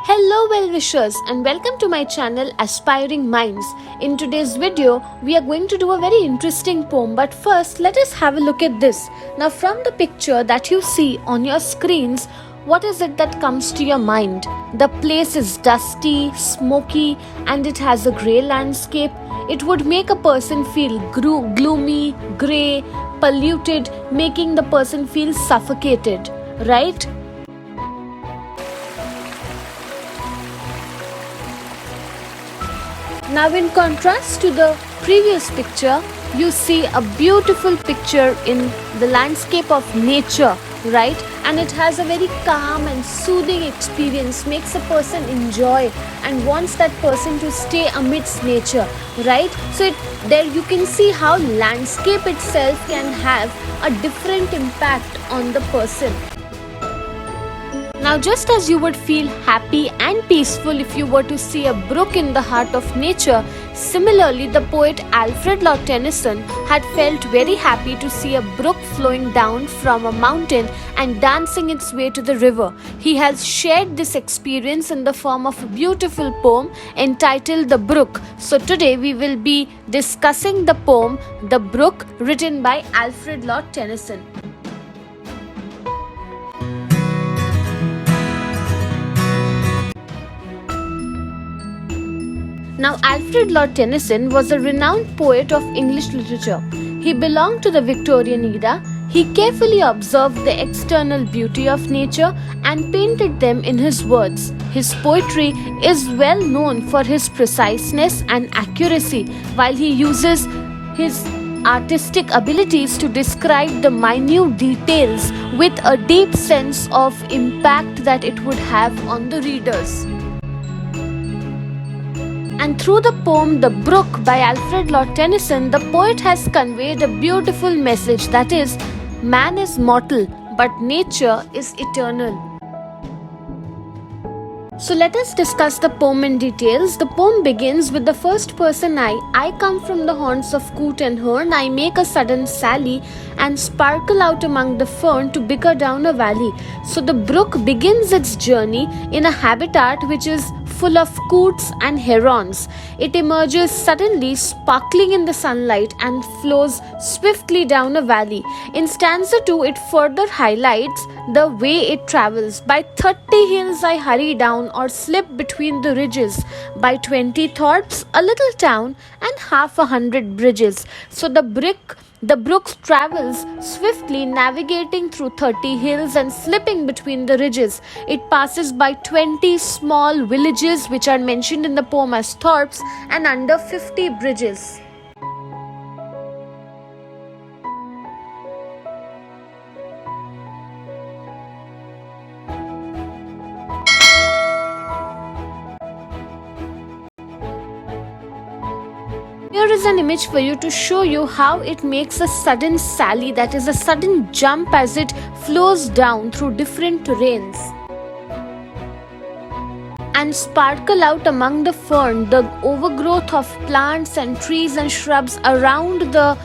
Hello well-wishers and welcome to my channel Aspiring Minds. In today's video, we are going to do a very interesting poem, but first let us have a look at this. Now from the picture that you see on your screens, what is it that comes to your mind? The place is dusty, smoky, and it has a grey landscape. It would make a person feel gloomy, grey, polluted, making the person feel suffocated, right? Now in contrast to the previous picture, you see a beautiful picture in the landscape of nature, right? And it has a very calm and soothing experience, makes a person enjoy and wants that person to stay amidst nature, right? So there you can see how landscape itself can have a different impact on the person. Now just as you would feel happy and peaceful if you were to see a brook in the heart of nature, similarly the poet Alfred Lord Tennyson had felt very happy to see a brook flowing down from a mountain and dancing its way to the river. He has shared this experience in the form of a beautiful poem entitled The Brook. So today we will be discussing the poem The Brook, written by Alfred Lord Tennyson. Now, Alfred Lord Tennyson was a renowned poet of English literature. He belonged to the Victorian era. He carefully observed the external beauty of nature and painted them in his words. His poetry is well known for his preciseness and accuracy, while he uses his artistic abilities to describe the minute details with a deep sense of impact that it would have on the readers. And through the poem The Brook by Alfred Lord Tennyson, the poet has conveyed a beautiful message, that is, man is mortal, but nature is eternal. So let us discuss the poem in details. The poem begins with the first person I come from the haunts of coot and hern, I make a sudden sally and sparkle out among the fern to bicker down a valley. So the brook begins its journey in a habitat which is full of coots and herons. It emerges suddenly, sparkling in the sunlight, and flows swiftly down a valley. In stanza 2, it further highlights the way it travels. By 30 hills I hurry down, or slip between the ridges. By 20 thorps, a little town, and 100 bridges. So the brook travels swiftly, navigating through 30 hills and slipping between the ridges. It passes by 20 small villages which are mentioned in the poem as thorps, and under 50 bridges. Here is an image for you to show you how it makes a sudden sally, that is a sudden jump as it flows down through different terrains and sparkle out among the fern, the overgrowth of plants and trees and shrubs around the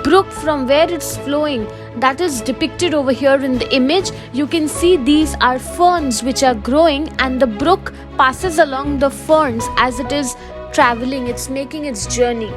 brook from where it's flowing. That is depicted over here in the image. You can see these are ferns which are growing, and the brook passes along the ferns as it is traveling, it's making its journey.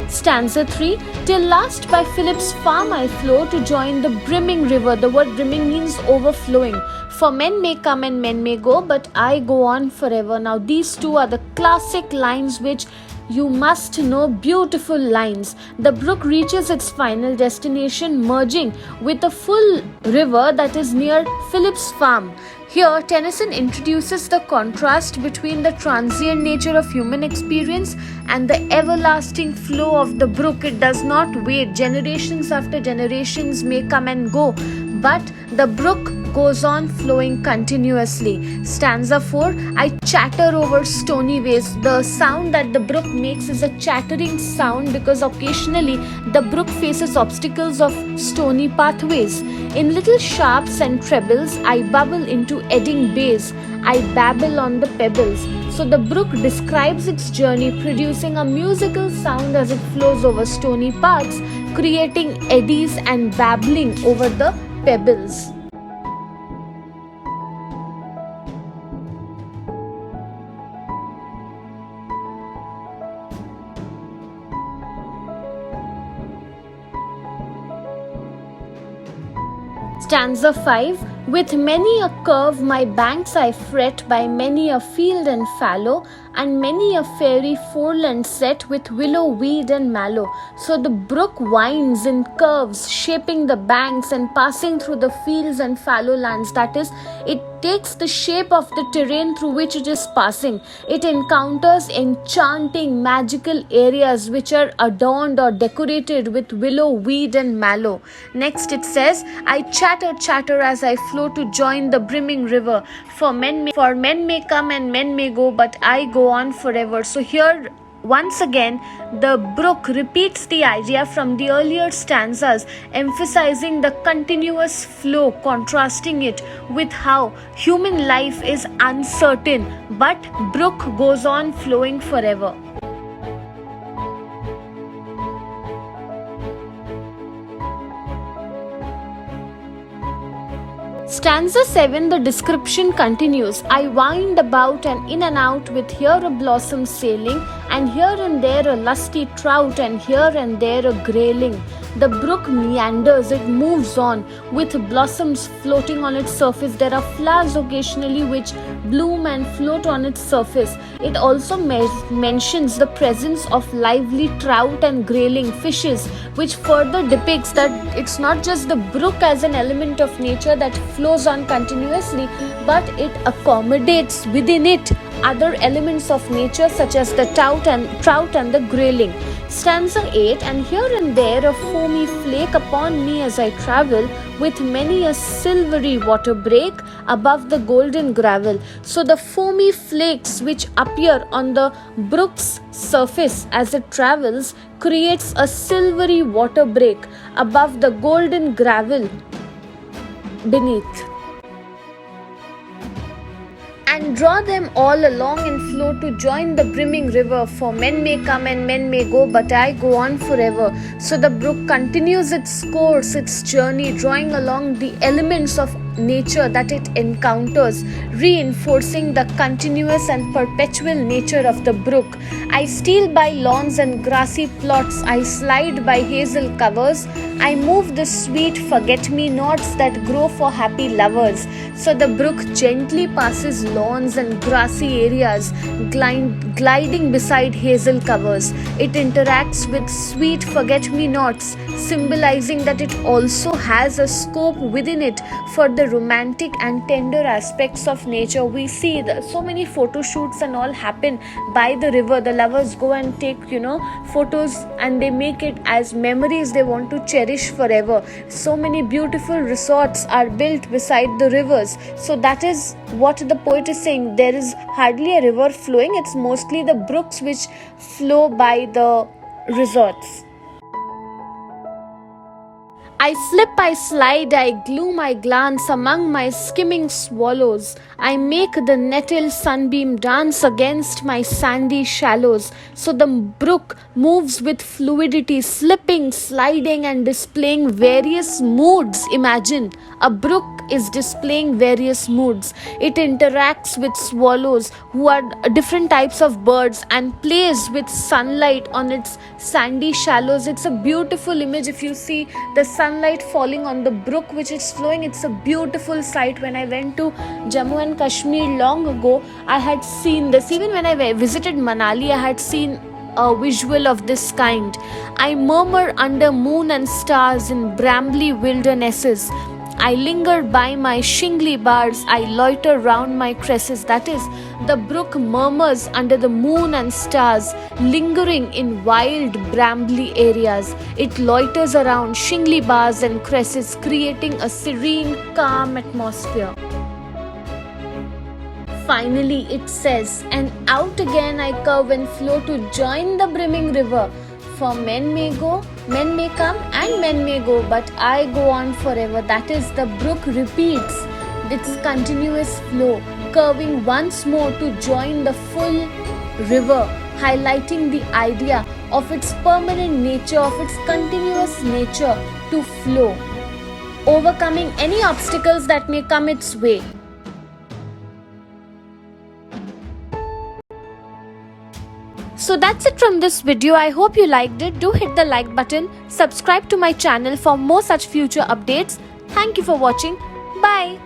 Stanza 3. Till last by Philip's farm I flow to join the brimming river. The word brimming means overflowing. For men may come and men may go, but I go on forever. Now these two are the classic lines which you must know, beautiful lines. The brook reaches its final destination, merging with a full river that is near Philip's farm. Here, Tennyson introduces the contrast between the transient nature of human experience and the everlasting flow of the brook. It does not wait. Generations after generations may come and go, but the brook goes on flowing continuously. Stanza 4, I chatter over stony ways. The sound that the brook makes is a chattering sound because occasionally the brook faces obstacles of stony pathways. In little sharps and trebles, I bubble into eddying bays. I babble on the pebbles. So the brook describes its journey, producing a musical sound as it flows over stony paths, creating eddies and babbling over the pebbles. Stanza 5, with many a curve my banks I fret, by many a field and fallow, and many a fairy foreland set with willow, weed and mallow. So the brook winds in curves, shaping the banks and passing through the fields and fallow lands. That is, it takes the shape of the terrain through which it is passing. It encounters enchanting, magical areas which are adorned or decorated with willow, weed and mallow. Next it says, I chatter as I flow to join the brimming river. For men may come and men may go, but I go on forever. So here once again the brook repeats the idea from the earlier stanzas, emphasizing the continuous flow, contrasting it with how human life is uncertain, but brook goes on flowing forever. Stanza 7, the description continues. I wind about and in and out with here a blossom sailing, and here and there a lusty trout, and here and there a grayling. The brook meanders, it moves on with blossoms floating on its surface. There are flowers occasionally which bloom and float on its surface. It also mentions the presence of lively trout and grayling fishes, which further depicts that it's not just the brook as an element of nature that flows on continuously, but it accommodates within it other elements of nature such as the trout and the grayling. Stanza 8, and here and there a foamy flake upon me as I travel, with many a silvery water break above the golden gravel. So the foamy flakes which appear on the brook's surface as it travels creates a silvery water break above the golden gravel beneath, and draw them all along and flow to join the brimming river. For men may come and men may go, but I go on forever. So the brook continues its course, its journey, drawing along the elements of nature that it encounters, reinforcing the continuous and perpetual nature of the brook. I steal by lawns and grassy plots, I slide by hazel covers, I move the sweet forget-me-nots that grow for happy lovers. So the brook gently passes lawns and grassy areas, gliding beside hazel covers. It interacts with sweet forget-me-nots, symbolizing that it also has a scope within it for the romantic and tender aspects of nature. We see so many photo shoots and all happen by the river. The lovers go and take photos, and they make it as memories they want to cherish forever. So many beautiful resorts are built beside the rivers. So that is what the poet is saying. There is hardly a river flowing, it's mostly the brooks which flow by the resorts. I slip, I slide, I gloom, I glance among my skimming swallows. I make the nettle sunbeam dance against my sandy shallows. So the brook moves with fluidity, slipping, sliding and displaying various moods. Imagine, a brook is displaying various moods. It interacts with swallows, who are different types of birds, and plays with sunlight on its sandy shallows. It's a beautiful image. If you see the sunlight falling on the brook which is flowing, it's a beautiful sight. When I went to Jammu and Kashmir long ago, I had seen this. Even when I visited Manali, I had seen a visual of this kind. I murmur under moon and stars in brambly wildernesses. I linger by my shingly bars, I loiter round my cresses. That is, the brook murmurs under the moon and stars, lingering in wild brambly areas. It loiters around shingly bars and cresses, creating a serene, calm atmosphere. Finally, it says, and out again I curve and flow to join the brimming river. For men may go, men may come, and men may go, but I go on forever. That is, the brook repeats its continuous flow, curving once more to join the full river, highlighting the idea of its permanent nature, of its continuous nature to flow, overcoming any obstacles that may come its way. So that's it from this video. I hope you liked it. Do hit the like button. Subscribe to my channel for more such future updates. Thank you for watching. Bye.